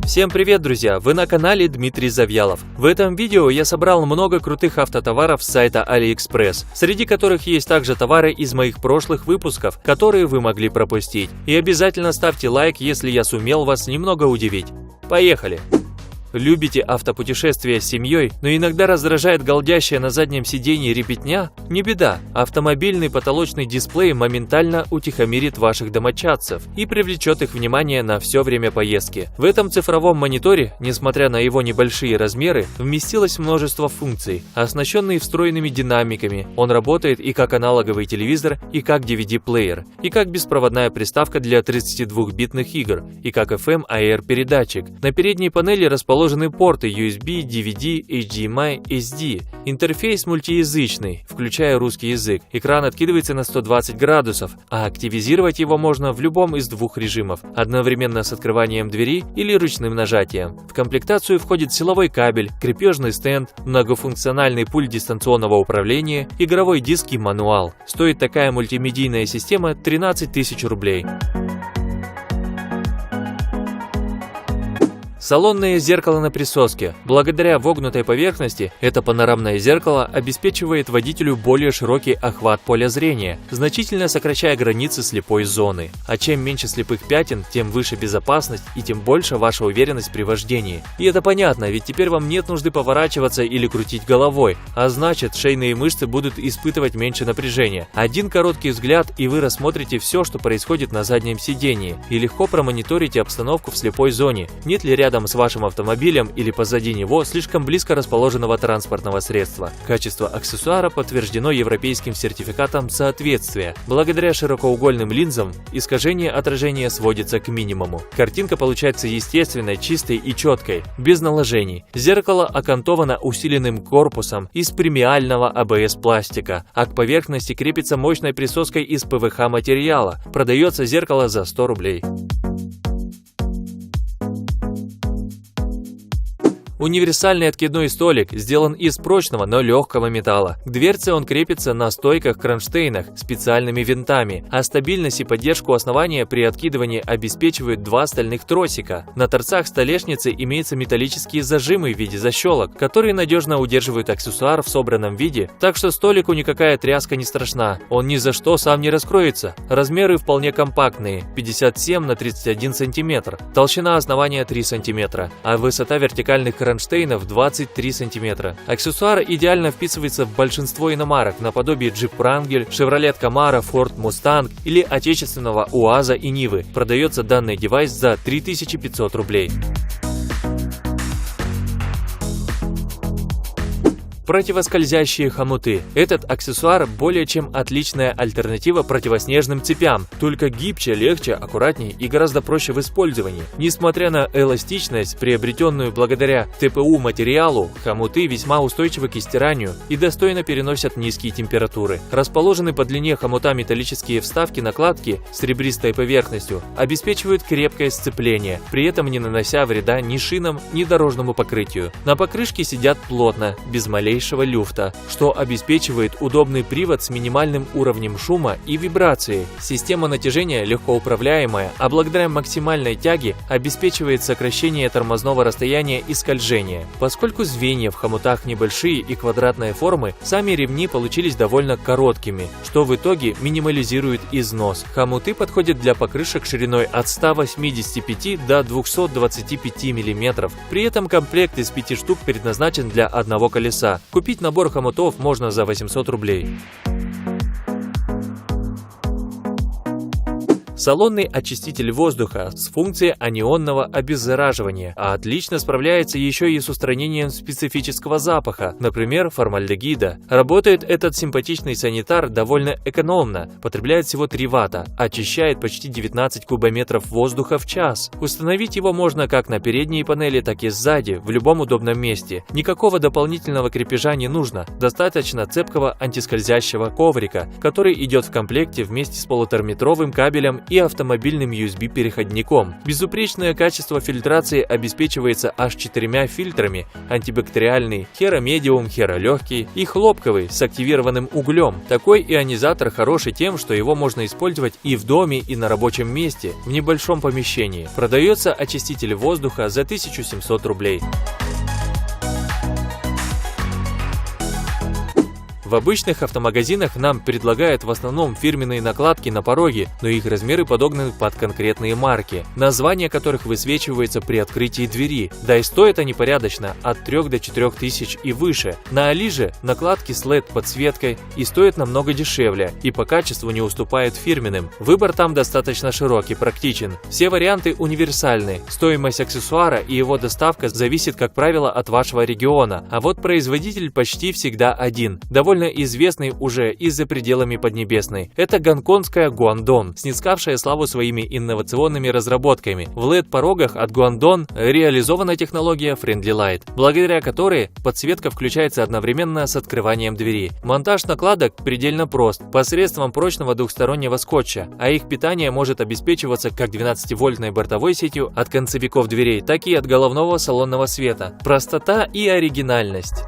Всем привет, друзья! Вы на канале Дмитрий Завьялов. В этом видео я собрал много крутых автотоваров с сайта AliExpress, среди которых есть также товары из моих прошлых выпусков, которые вы могли пропустить. И обязательно ставьте лайк, если я сумел вас немного удивить. Поехали! Любите автопутешествия с семьей, но иногда раздражает галдящая на заднем сиденье ребятня? Не беда, автомобильный потолочный дисплей моментально утихомирит ваших домочадцев и привлечет их внимание на все время поездки. В этом цифровом мониторе, несмотря на его небольшие размеры, вместилось множество функций, оснащенные встроенными динамиками. Он работает и как аналоговый телевизор, и как DVD-плеер, и как беспроводная приставка для 32-битных игр, и как FM/AR-передатчик. На передней панели расположены порты USB, DVD, HDMI, SD. Интерфейс мультиязычный, включая русский язык. Экран откидывается на 120 градусов, а активизировать его можно в любом из двух режимов, одновременно с открыванием двери или ручным нажатием. В комплектацию входит силовой кабель, крепежный стенд, многофункциональный пульт дистанционного управления, игровой диск и мануал. Стоит такая мультимедийная система 13 тысяч рублей. Салонное зеркало на присоске. Благодаря вогнутой поверхности, это панорамное зеркало обеспечивает водителю более широкий охват поля зрения, значительно сокращая границы слепой зоны. А чем меньше слепых пятен, тем выше безопасность и тем больше ваша уверенность при вождении. И это понятно, ведь теперь вам нет нужды поворачиваться или крутить головой, а значит, шейные мышцы будут испытывать меньше напряжения. Один короткий взгляд, и вы рассмотрите все, что происходит на заднем сидении, и легко промониторите обстановку в слепой зоне. Нет ли рядом с вашим автомобилем или позади него слишком близко расположенного транспортного средства. Качество аксессуара подтверждено европейским сертификатом соответствия. Благодаря широкоугольным линзам искажение отражения сводится к минимуму. Картинка получается естественной, чистой и четкой, без наложений. Зеркало окантовано усиленным корпусом из премиального ABS-пластика, а к поверхности крепится мощной присоской из ПВХ материала. Продается зеркало за 100 рублей. Универсальный откидной столик сделан из прочного, но легкого металла. К дверце он крепится на стойках-кронштейнах специальными винтами, а стабильность и поддержку основания при откидывании обеспечивают два стальных тросика. На торцах столешницы имеются металлические зажимы в виде защелок, которые надежно удерживают аксессуар в собранном виде, так что столику никакая тряска не страшна. Он ни за что сам не раскроется. Размеры вполне компактные – 57 на 31 см, толщина основания 3 см, а высота вертикальных кронштейнов 23 см. Аксессуар идеально вписывается в большинство иномарок наподобие Jeep Wrangler, Chevrolet Camaro, Ford Mustang или отечественного УАЗа и Нивы. Продается данный девайс за 3500 рублей. Противоскользящие хомуты. Этот аксессуар более чем отличная альтернатива противоснежным цепям, только гибче, легче, аккуратнее и гораздо проще в использовании. Несмотря на эластичность, приобретенную благодаря ТПУ материалу, хомуты весьма устойчивы к стиранию и достойно переносят низкие температуры. Расположены по длине хомута металлические вставки-накладки с ребристой поверхностью обеспечивают крепкое сцепление, при этом не нанося вреда ни шинам, ни дорожному покрытию. На покрышке сидят плотно, без малейшего люфта, что обеспечивает удобный привод с минимальным уровнем шума и вибрации. Система натяжения легко управляемая, а благодаря максимальной тяге обеспечивает сокращение тормозного расстояния и скольжения. Поскольку звенья в хомутах небольшие и квадратной формы, сами ремни получились довольно короткими, что в итоге минимализирует износ. Хомуты подходят для покрышек шириной от 185 до 225 мм. При этом комплект из 5 штук предназначен для одного колеса. Купить набор хомутов можно за 800 рублей. Салонный очиститель воздуха с функцией анионного обеззараживания, а отлично справляется еще и с устранением специфического запаха, например, формальдегида. Работает этот симпатичный санитар довольно экономно, потребляет всего 3 Вт, очищает почти 19 кубометров воздуха в час. Установить его можно как на передней панели, так и сзади, в любом удобном месте. Никакого дополнительного крепежа не нужно, достаточно цепкого антискользящего коврика, который идет в комплекте вместе с полутораметровым кабелем и и автомобильным USB-переходником. Безупречное качество фильтрации обеспечивается аж 4 фильтрами: антибактериальный, херомедиум, херолегкий и хлопковый с активированным углем. Такой ионизатор хороший тем, что его можно использовать и в доме, и на рабочем месте, в небольшом помещении. Продается очиститель воздуха за 1700 рублей. В обычных автомагазинах нам предлагают в основном фирменные накладки на пороге, но их размеры подогнаны под конкретные марки, названия которых высвечиваются при открытии двери. Да и стоят они порядочно, от 3 до 4 тысяч и выше. На Али же накладки с LED-подсветкой и стоят намного дешевле, и по качеству не уступают фирменным. Выбор там достаточно широкий, практичен. Все варианты универсальны. Стоимость аксессуара и его доставка зависит, как правило, от вашего региона, а вот производитель почти всегда один, довольно известный уже и за пределами Поднебесной. Это гонконгская Guangdong, снискавшая славу своими инновационными разработками. В LED-порогах от Guangdong реализована технология Friendly Light, благодаря которой подсветка включается одновременно с открыванием двери. Монтаж накладок предельно прост, посредством прочного двухстороннего скотча, а их питание может обеспечиваться как 12-вольтной бортовой сетью от концевиков дверей, так и от головного салонного света. Простота и оригинальность.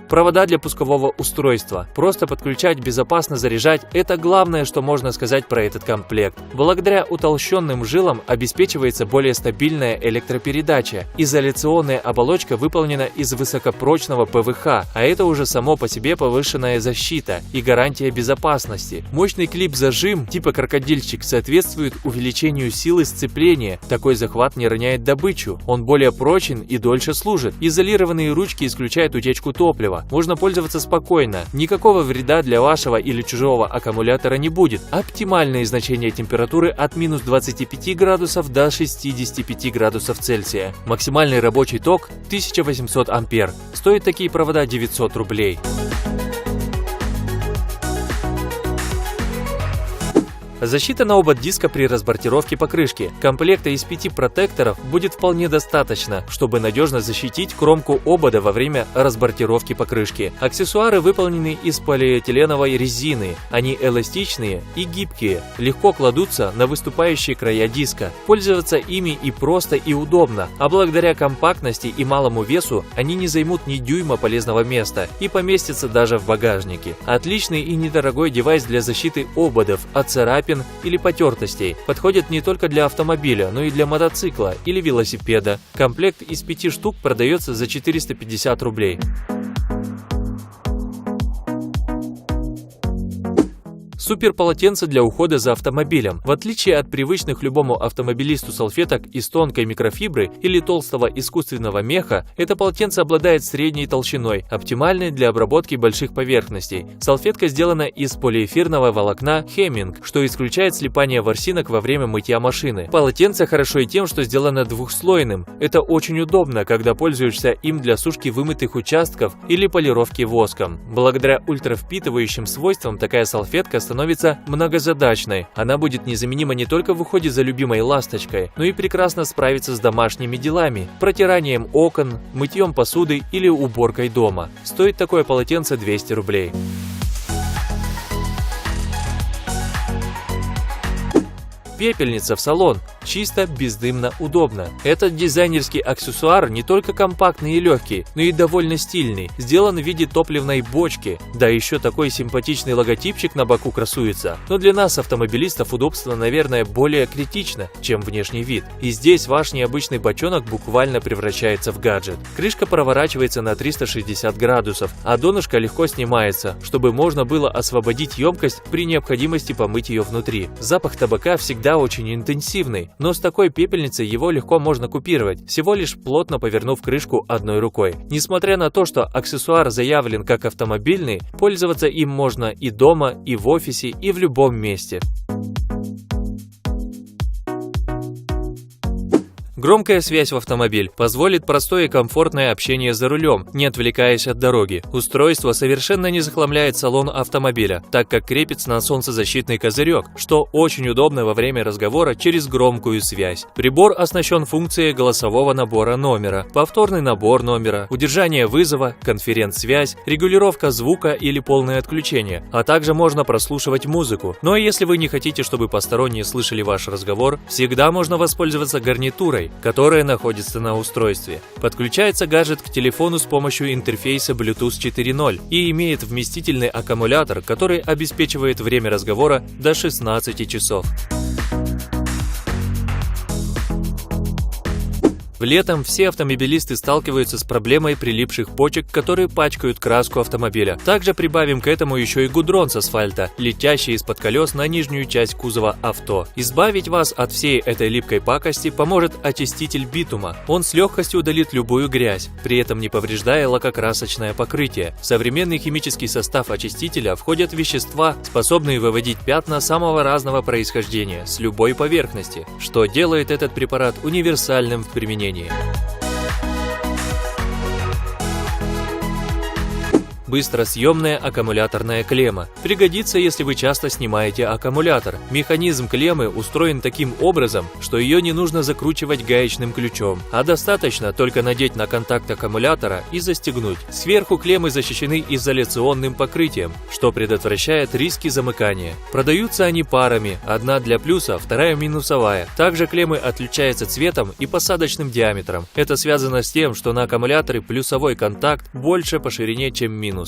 Провода для пускового устройства. Просто подключать, безопасно заряжать – это главное, что можно сказать про этот комплект. Благодаря утолщенным жилам обеспечивается более стабильная электропередача. Изоляционная оболочка выполнена из высокопрочного ПВХ, а это уже само по себе повышенная защита и гарантия безопасности. Мощный клип-зажим типа крокодильчик соответствует увеличению силы сцепления. Такой захват не роняет добычу. Он более прочен и дольше служит. Изолированные ручки исключают утечку топлива. Можно пользоваться спокойно, никакого вреда для вашего или чужого аккумулятора не будет. Оптимальные значения температуры от минус 25 градусов до 65 градусов Цельсия. Максимальный рабочий ток 1800 ампер. Стоят такие провода 900 рублей. Защита на оба диска при разбортировке покрышки. Комплекта из 5 протекторов будет вполне достаточно, чтобы надежно защитить кромку обода во время разбортировки покрышки. Аксессуары выполнены из полиэтиленовой резины. Они эластичные и гибкие, легко кладутся на выступающие края диска. Пользоваться ими и просто, и удобно, а благодаря компактности и малому весу они не займут ни дюйма полезного места и поместятся даже в багажнике. Отличный и недорогой девайс для защиты ободов от царапин или потертостей. Подходит не только для автомобиля, но и для мотоцикла или велосипеда. Комплект из 5 штук продается за 450 рублей. Супер полотенце для ухода за автомобилем. В отличие от привычных любому автомобилисту салфеток из тонкой микрофибры или толстого искусственного меха, это полотенце обладает средней толщиной, оптимальной для обработки больших поверхностей. Салфетка сделана из полиэфирного волокна Hemming, что исключает слипание ворсинок во время мытья машины. Полотенце хорошо и тем, что сделано двухслойным. Это очень удобно, когда пользуешься им для сушки вымытых участков или полировки воском. Благодаря ультравпитывающим свойствам такая салфетка становится многозадачной. Она будет незаменима не только в уходе за любимой ласточкой, но и прекрасно справится с домашними делами, протиранием окон, мытьем посуды или уборкой дома. Стоит такое полотенце 200 рублей. Пепельница в салон. Чисто, бездымно, удобно. Этот дизайнерский аксессуар не только компактный и легкий, но и довольно стильный. Сделан в виде топливной бочки. Да еще такой симпатичный логотипчик на боку красуется. Но для нас, автомобилистов, удобство, наверное, более критично, чем внешний вид. И здесь ваш необычный бочонок буквально превращается в гаджет. Крышка проворачивается на 360 градусов, а донышко легко снимается, чтобы можно было освободить емкость при необходимости помыть ее внутри. Запах табака всегда очень интенсивный, но с такой пепельницей его легко можно купировать, всего лишь плотно повернув крышку одной рукой. Несмотря на то, что аксессуар заявлен как автомобильный, пользоваться им можно и дома, и в офисе, и в любом месте. Громкая связь в автомобиль позволит простое и комфортное общение за рулем, не отвлекаясь от дороги. Устройство совершенно не захламляет салон автомобиля, так как крепится на солнцезащитный козырек, что очень удобно во время разговора через громкую связь. Прибор оснащен функцией голосового набора номера, повторный набор номера, удержание вызова, конференц-связь, регулировка звука или полное отключение, а также можно прослушивать музыку. Но если вы не хотите, чтобы посторонние слышали ваш разговор, всегда можно воспользоваться гарнитурой, которая находится на устройстве. Подключается гаджет к телефону с помощью интерфейса Bluetooth 4.0 и имеет вместительный аккумулятор, который обеспечивает время разговора до 16 часов. Летом все автомобилисты сталкиваются с проблемой прилипших почек, которые пачкают краску автомобиля. Также прибавим к этому еще и гудрон с асфальта, летящий из-под колес на нижнюю часть кузова авто. Избавить вас от всей этой липкой пакости поможет очиститель битума. Он с легкостью удалит любую грязь, при этом не повреждая лакокрасочное покрытие. В современный химический состав очистителя входят вещества, способные выводить пятна самого разного происхождения с любой поверхности, что делает этот препарат универсальным в применении. Быстросъемная аккумуляторная клемма. Пригодится, если вы часто снимаете аккумулятор. Механизм клеммы устроен таким образом, что ее не нужно закручивать гаечным ключом, а достаточно только надеть на контакт аккумулятора и застегнуть. Сверху клеммы защищены изоляционным покрытием, что предотвращает риски замыкания. Продаются они парами, одна для плюса, вторая минусовая. Также клеммы отличаются цветом и посадочным диаметром. Это связано с тем, что на аккумуляторе плюсовой контакт больше по ширине, чем минус.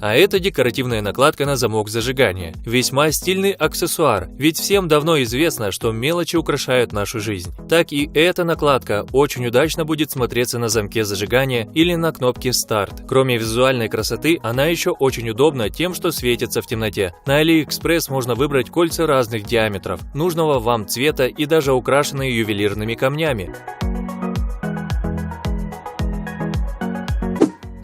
А это декоративная накладка на замок зажигания. Весьма стильный аксессуар, ведь всем давно известно, что мелочи украшают нашу жизнь. Так и эта накладка очень удачно будет смотреться на замке зажигания или на кнопке «Старт». Кроме визуальной красоты, она еще очень удобна тем, что светится в темноте. На AliExpress можно выбрать кольца разных диаметров, нужного вам цвета и даже украшенные ювелирными камнями.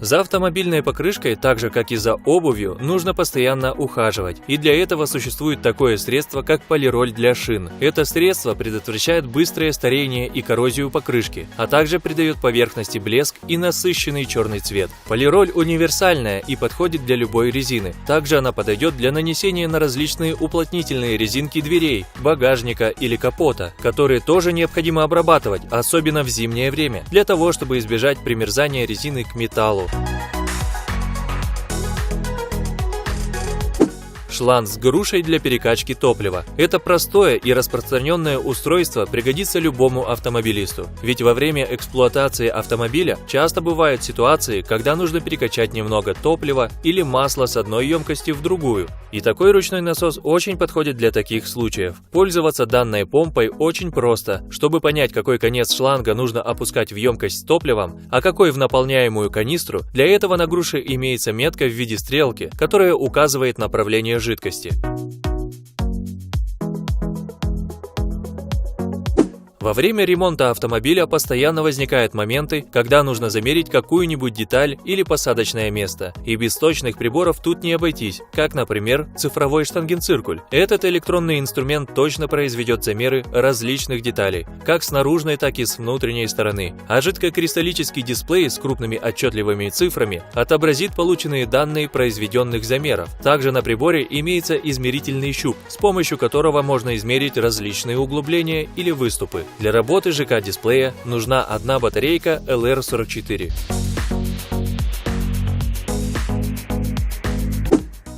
За автомобильной покрышкой, так же как и за обувью, нужно постоянно ухаживать. И для этого существует такое средство, как полироль для шин. Это средство предотвращает быстрое старение и коррозию покрышки, а также придает поверхности блеск и насыщенный черный цвет. Полироль универсальная и подходит для любой резины. Также она подойдет для нанесения на различные уплотнительные резинки дверей, багажника или капота, которые тоже необходимо обрабатывать, особенно в зимнее время, для того, чтобы избежать примерзания резины к металлу. Шланг с грушей для перекачки топлива. Это простое и распространенное устройство пригодится любому автомобилисту. Ведь во время эксплуатации автомобиля часто бывают ситуации, когда нужно перекачать немного топлива или масла с одной емкости в другую. И такой ручной насос очень подходит для таких случаев. Пользоваться данной помпой очень просто. Чтобы понять, какой конец шланга нужно опускать в емкость с топливом, а какой в наполняемую канистру, для этого на груше имеется метка в виде стрелки, которая указывает направление жидкости. Во время ремонта автомобиля постоянно возникают моменты, когда нужно замерить какую-нибудь деталь или посадочное место. И без точных приборов тут не обойтись, как, например, цифровой штангенциркуль. Этот электронный инструмент точно произведет замеры различных деталей, как с наружной, так и с внутренней стороны. А жидкокристаллический дисплей с крупными отчетливыми цифрами отобразит полученные данные произведенных замеров. Также на приборе имеется измерительный щуп, с помощью которого можно измерить различные углубления или выступы. Для работы ЖК-дисплея нужна одна батарейка LR44.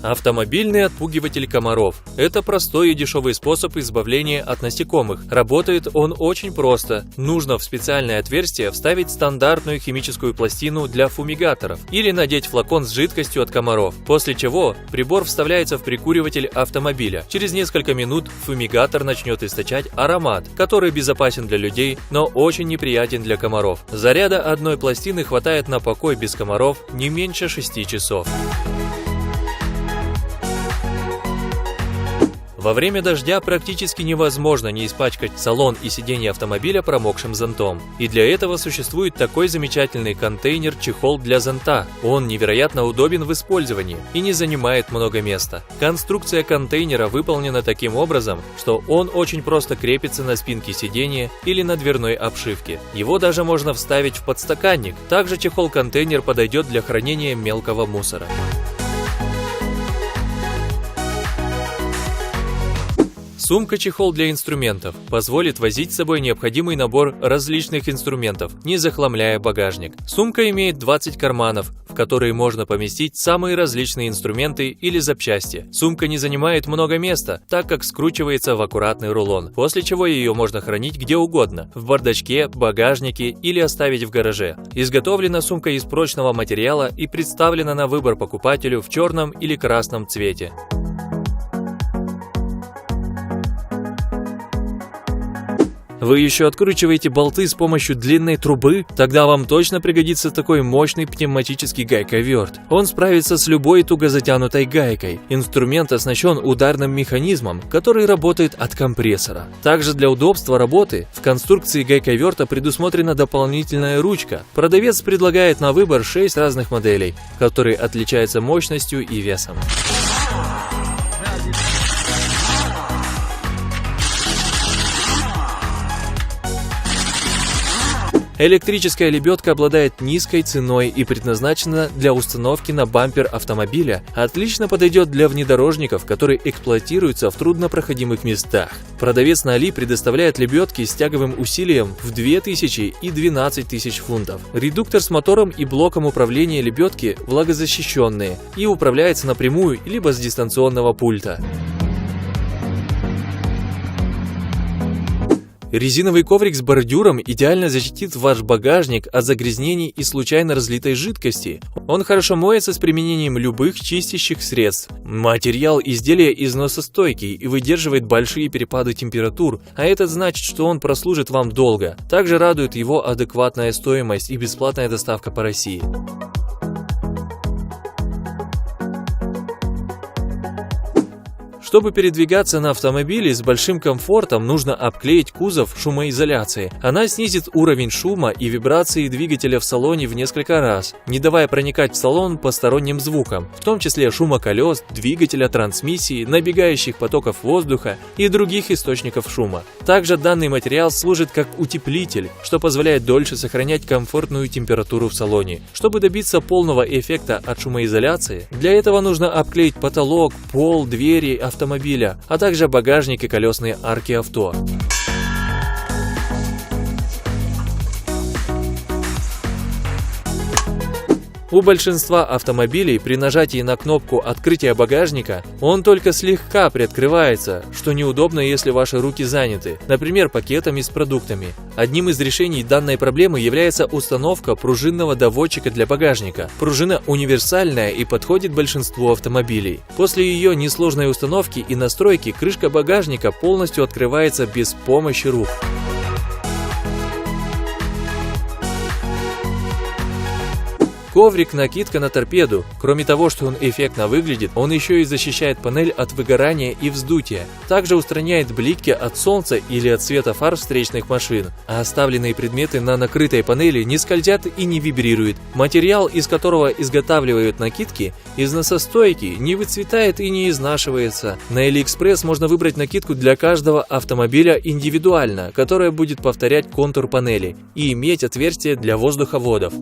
Автомобильный отпугиватель комаров. Это простой и дешевый способ избавления от насекомых. Работает он очень просто. Нужно в специальное отверстие вставить стандартную химическую пластину для фумигаторов или надеть флакон с жидкостью от комаров, после чего прибор вставляется в прикуриватель автомобиля. Через несколько минут фумигатор начнет источать аромат, который безопасен для людей, но очень неприятен для комаров. Заряда одной пластины хватает на покой без комаров не меньше 6 часов. Во время дождя практически невозможно не испачкать салон и сиденье автомобиля промокшим зонтом. И для этого существует такой замечательный контейнер-чехол для зонта. Он невероятно удобен в использовании и не занимает много места. Конструкция контейнера выполнена таким образом, что он очень просто крепится на спинке сиденья или на дверной обшивке. Его даже можно вставить в подстаканник. Также чехол-контейнер подойдет для хранения мелкого мусора. Сумка-чехол для инструментов позволит возить с собой необходимый набор различных инструментов, не захламляя багажник. Сумка имеет 20 карманов, в которые можно поместить самые различные инструменты или запчасти. Сумка не занимает много места, так как скручивается в аккуратный рулон, после чего ее можно хранить где угодно – в бардачке, багажнике или оставить в гараже. Изготовлена сумка из прочного материала и представлена на выбор покупателю в черном или красном цвете. Вы еще откручиваете болты с помощью длинной трубы? Тогда вам точно пригодится такой мощный пневматический гайковерт. Он справится с любой туго затянутой гайкой. Инструмент оснащен ударным механизмом, который работает от компрессора. Также для удобства работы в конструкции гайковерта предусмотрена дополнительная ручка. Продавец предлагает на выбор 6 разных моделей, которые отличаются мощностью и весом. Электрическая лебедка обладает низкой ценой и предназначена для установки на бампер автомобиля. Отлично подойдет для внедорожников, которые эксплуатируются в труднопроходимых местах. Продавец на Али предоставляет лебедки с тяговым усилием в 2000 и 12 тысяч фунтов. Редуктор с мотором и блоком управления лебедки влагозащищенные и управляется напрямую либо с дистанционного пульта. Резиновый коврик с бордюром идеально защитит ваш багажник от загрязнений и случайно разлитой жидкости. Он хорошо моется с применением любых чистящих средств. Материал изделия износостойкий и выдерживает большие перепады температур, а это значит, что он прослужит вам долго. Также радует его адекватная стоимость и бесплатная доставка по России. Чтобы передвигаться на автомобиле с большим комфортом, нужно обклеить кузов шумоизоляцией. Она снизит уровень шума и вибрации двигателя в салоне в несколько раз, не давая проникать в салон посторонним звукам, в том числе шума колес, двигателя, трансмиссии, набегающих потоков воздуха и других источников шума. Также данный материал служит как утеплитель, что позволяет дольше сохранять комфортную температуру в салоне. Чтобы добиться полного эффекта от шумоизоляции, для этого нужно обклеить потолок, пол, двери автомобиля, а также багажник и колесные арки авто. У большинства автомобилей при нажатии на кнопку открытия багажника он только слегка приоткрывается, что неудобно, если ваши руки заняты, например, пакетами с продуктами. Одним из решений данной проблемы является установка пружинного доводчика для багажника. Пружина универсальная и подходит большинству автомобилей. После ее несложной установки и настройки крышка багажника полностью открывается без помощи рук. Коврик-накидка на торпеду. Кроме того, что он эффектно выглядит, он еще и защищает панель от выгорания и вздутия. Также устраняет блики от солнца или от света фар встречных машин. А оставленные предметы на накрытой панели не скользят и не вибрируют. Материал, из которого изготавливают накидки, износостойкий, не выцветает и не изнашивается. На AliExpress можно выбрать накидку для каждого автомобиля индивидуально, которая будет повторять контур панели и иметь отверстие для воздуховодов.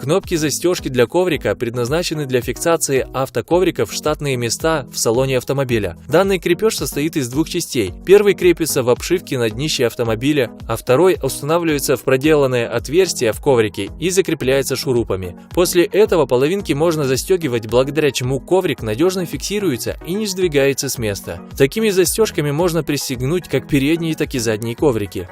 Кнопки застежки для коврика предназначены для фиксации автоковриков в штатные места в салоне автомобиля. Данный крепеж состоит из двух частей. Первый крепится в обшивке на днище автомобиля, а второй устанавливается в проделанное отверстие в коврике и закрепляется шурупами. После этого половинки можно застегивать, благодаря чему коврик надежно фиксируется и не сдвигается с места. Такими застежками можно пристегнуть как передние, так и задние коврики.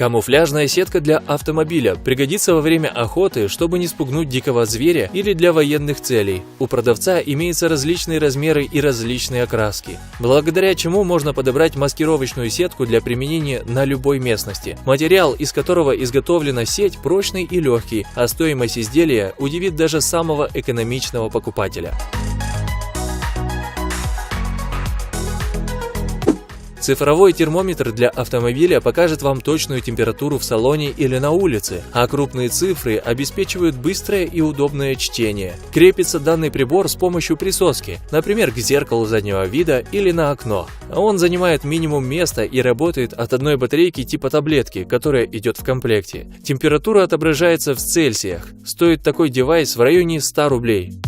Камуфляжная сетка для автомобиля пригодится во время охоты, чтобы не спугнуть дикого зверя или для военных целей. У продавца имеются различные размеры и различные окраски, благодаря чему можно подобрать маскировочную сетку для применения на любой местности. Материал, из которого изготовлена сеть, прочный и легкий, а стоимость изделия удивит даже самого экономичного покупателя. Цифровой термометр для автомобиля покажет вам точную температуру в салоне или на улице, а крупные цифры обеспечивают быстрое и удобное чтение. Крепится данный прибор с помощью присоски, например, к зеркалу заднего вида или на окно. Он занимает минимум места и работает от одной батарейки типа таблетки, которая идет в комплекте. Температура отображается в Цельсиях. Стоит такой девайс в районе 100 рублей.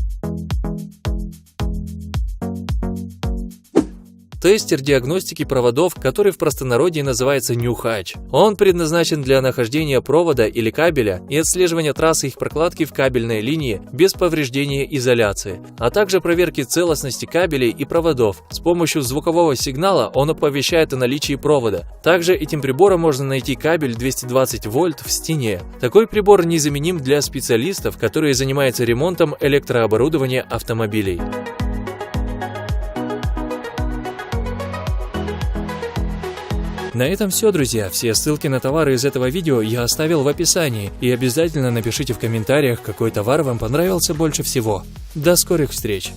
Тестер диагностики проводов, который в простонародье называется нюхач. Он предназначен для нахождения провода или кабеля и отслеживания трассы их прокладки в кабельной линии без повреждения изоляции, а также проверки целостности кабелей и проводов. С помощью звукового сигнала он оповещает о наличии провода. Также этим прибором можно найти кабель 220 вольт в стене. Такой прибор незаменим для специалистов, которые занимаются ремонтом электрооборудования автомобилей. На этом все, друзья. Все ссылки на товары из этого видео я оставил в описании. И обязательно напишите в комментариях, какой товар вам понравился больше всего. До скорых встреч!